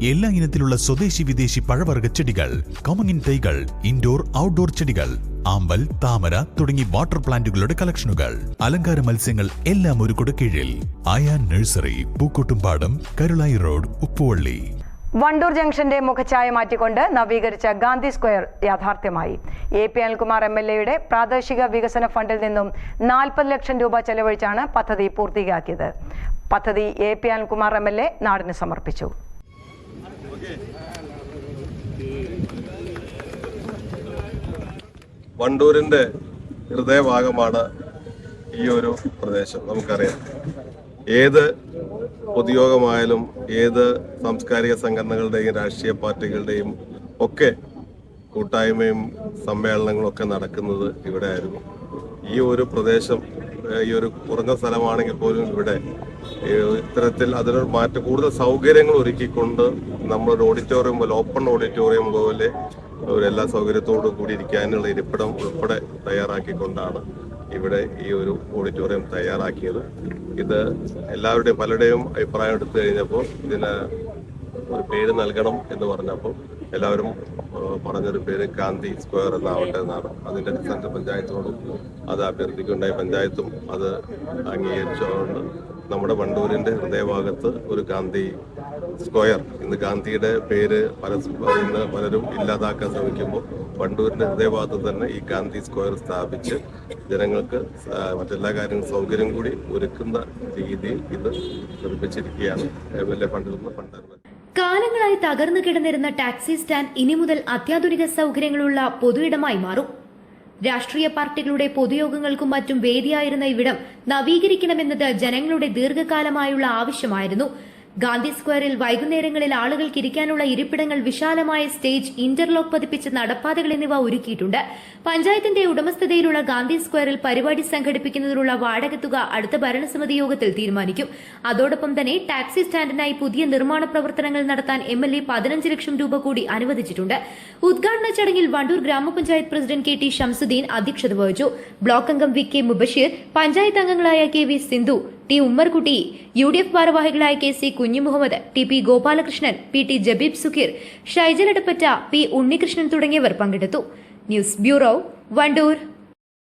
എല്ലാ ഇനത്തിലുള്ള സ്വദേശി വിദേശി പഴവർഗ്ഗ ചെടികൾ, കമുങ്ങിൻ തൈകൾ, ഇൻഡോർ ഔട്ട്ഡോർ ചെടികൾ, ആമ്പൽ, താമര തുടങ്ങി വാട്ടർ പ്ലാന്റുകളുടെ കളക്ഷനുകൾ, അലങ്കാര മത്സ്യങ്ങൾ എല്ലാം ഒരു കുടക്കീഴിൽ. ആയാൻ നഴ്സറി, പൂക്കോട്ടുംപാടം, കരുളായി റോഡ്, ഉപ്പുവള്ളി. വണ്ടൂർ ജംഗ്ഷന്റെ മുഖഛായ മാറ്റിക്കൊണ്ട് നവീകരിച്ച ഗാന്ധി സ്ക്വയർ യാഥാർത്ഥ്യമായി. AP അനിൽകുമാർ MLA പ്രാദേശിക വികസന ഫണ്ടിൽ നിന്നും 40 ലക്ഷം രൂപ ചെലവഴിച്ചാണ് പദ്ധതി പൂർത്തിയാക്കിയത്. പദ്ധതി AP അനിൽകുമാർ MLA നാടിന് സമർപ്പിച്ചു. വണ്ടൂരിന്റെ ഹൃദയഭാഗമാണ് ഈ ഒരു പ്രദേശം. നമുക്കറിയാം, ഏത് പൊതുയോഗമായാലും ഏത് സാംസ്കാരിക സംഘടനകളുടെയും രാഷ്ട്രീയ പാർട്ടികളുടെയും ഒക്കെ കൂട്ടായ്മയും സമ്മേളനങ്ങളും ഒക്കെ നടക്കുന്നത് ഇവിടെ ആയിരുന്നു. ഈ ഒരു പ്രദേശം, ഈ ഒരു കുറഞ്ഞ സ്ഥലമാണെങ്കിൽ പോലും ഇവിടെ ഇത്തരത്തിൽ അതിനൊരു മാറ്റം, കൂടുതൽ സൗകര്യങ്ങൾ ഒരുക്കിക്കൊണ്ട് നമ്മളൊരു ഓഡിറ്റോറിയം പോലെ, ഓപ്പൺ ഓഡിറ്റോറിയം പോലെ എല്ലാ സൗകര്യത്തോടും കൂടി ഇരിക്കാനുള്ള ഇരിപ്പിടം ഉൾപ്പെടെ തയ്യാറാക്കിക്കൊണ്ടാണ് ഇവിടെ ഈ ഒരു ഓഡിറ്റോറിയം തയ്യാറാക്കിയത്. ഇത് എല്ലാവരുടെയും പലരുടെയും അഭിപ്രായം എടുത്തു കഴിഞ്ഞപ്പോൾ ഇതിന് ഒരു പേര് നൽകണം എന്ന് പറഞ്ഞപ്പോൾ എല്ലാവരും പറഞ്ഞൊരു പേര് ഗാന്ധി സ്ക്വയർ എന്നാവട്ടെ എന്നാണ്. അതിൻ്റെ അടിസ്ഥാനത്തിൽ പഞ്ചായത്തിനോടും അത് അഭ്യർത്ഥിക്കുകയുണ്ടായി. പഞ്ചായത്തും അത് അംഗീകരിച്ചുകൊണ്ട് നമ്മുടെ വണ്ടൂരിൻ്റെ ഹൃദയഭാഗത്ത് ഒരു ഗാന്ധി സ്ക്വയർ, ഇന്ന് ഗാന്ധിയുടെ പേര് ഇന്ന് പലരും ഇല്ലാതാക്കാൻ ശ്രമിക്കുമ്പോൾ വണ്ടൂരിൻ്റെ ഹൃദയഭാഗത്ത് തന്നെ ഈ ഗാന്ധി സ്ക്വയർ സ്ഥാപിച്ച് ജനങ്ങൾക്ക് മറ്റെല്ലാ കാര്യങ്ങളും സൗകര്യം കൂടി ഒരുക്കുന്ന രീതിയിൽ ഇത് നിർമ്മിച്ചിരിക്കുകയാണ്. MLA ഫണ്ടിൽ നിന്ന് ഫണ്ട്. കാലങ്ങളായി തകർന്നു കിടന്നിരുന്ന ടാക്സി സ്റ്റാൻഡ് ഇനി മുതൽ അത്യാധുനിക സൗകര്യങ്ങളുള്ള പൊതുയിടമായി മാറും. രാഷ്ട്രീയ പാർട്ടികളുടെ പൊതുയോഗങ്ങൾക്കും മറ്റും വേദിയായിരുന്ന ഇവിടം നവീകരിക്കണമെന്നത് ജനങ്ങളുടെ ദീർഘകാലമായുള്ള ആവശ്യമായിരുന്നു. ഗാന്ധി സ്ക്വയറിൽ വൈകുന്നേരങ്ങളിൽ ആളുകൾക്ക് ഇരിക്കാനുള്ള ഇരിപ്പിടങ്ങൾ, വിശാലമായ സ്റ്റേജ്, ഇന്റർലോക്ക് പതിപ്പിച്ച നടപ്പാതകൾ എന്നിവ ഒരുക്കിയിട്ടുണ്ട്. പഞ്ചായത്തിന്റെ ഉടമസ്ഥതയിലുള്ള ഗാന്ധി സ്ക്വയറിൽ പരിപാടി സംഘടിപ്പിക്കുന്നതിനുള്ള വാടക തുക അടുത്ത ഭരണസമിതി യോഗത്തിൽ തീരുമാനിക്കും. അതോടൊപ്പം തന്നെ ടാക്സി സ്റ്റാൻഡിനായി പുതിയ നിർമ്മാണ പ്രവർത്തനങ്ങൾ നടത്താൻ MLA 15 ലക്ഷം രൂപ കൂടി അനുവദിച്ചിട്ടുണ്ട്. ഉദ്ഘാടന ചടങ്ങിൽ വണ്ടൂർ ഗ്രാമപഞ്ചായത്ത് പ്രസിഡന്റ് KT ഷംസുദ്ദീൻ അധ്യക്ഷത വഹിച്ചു. ബ്ലോക്ക് അംഗം VK മുബഷീർ, പഞ്ചായത്ത് അംഗങ്ങളായ KV Sindhu, T Ummerkutty, UDF ഭാരവാഹികളായ KC Kunhimuhammad, TP Gopalakrishnan, PT Jabeeb Sukheer, Shaijal Edappatta, P Unnikrishnan തുടങ്ങിയവർ പങ്കെടുത്തു. News bureau, Wandoor.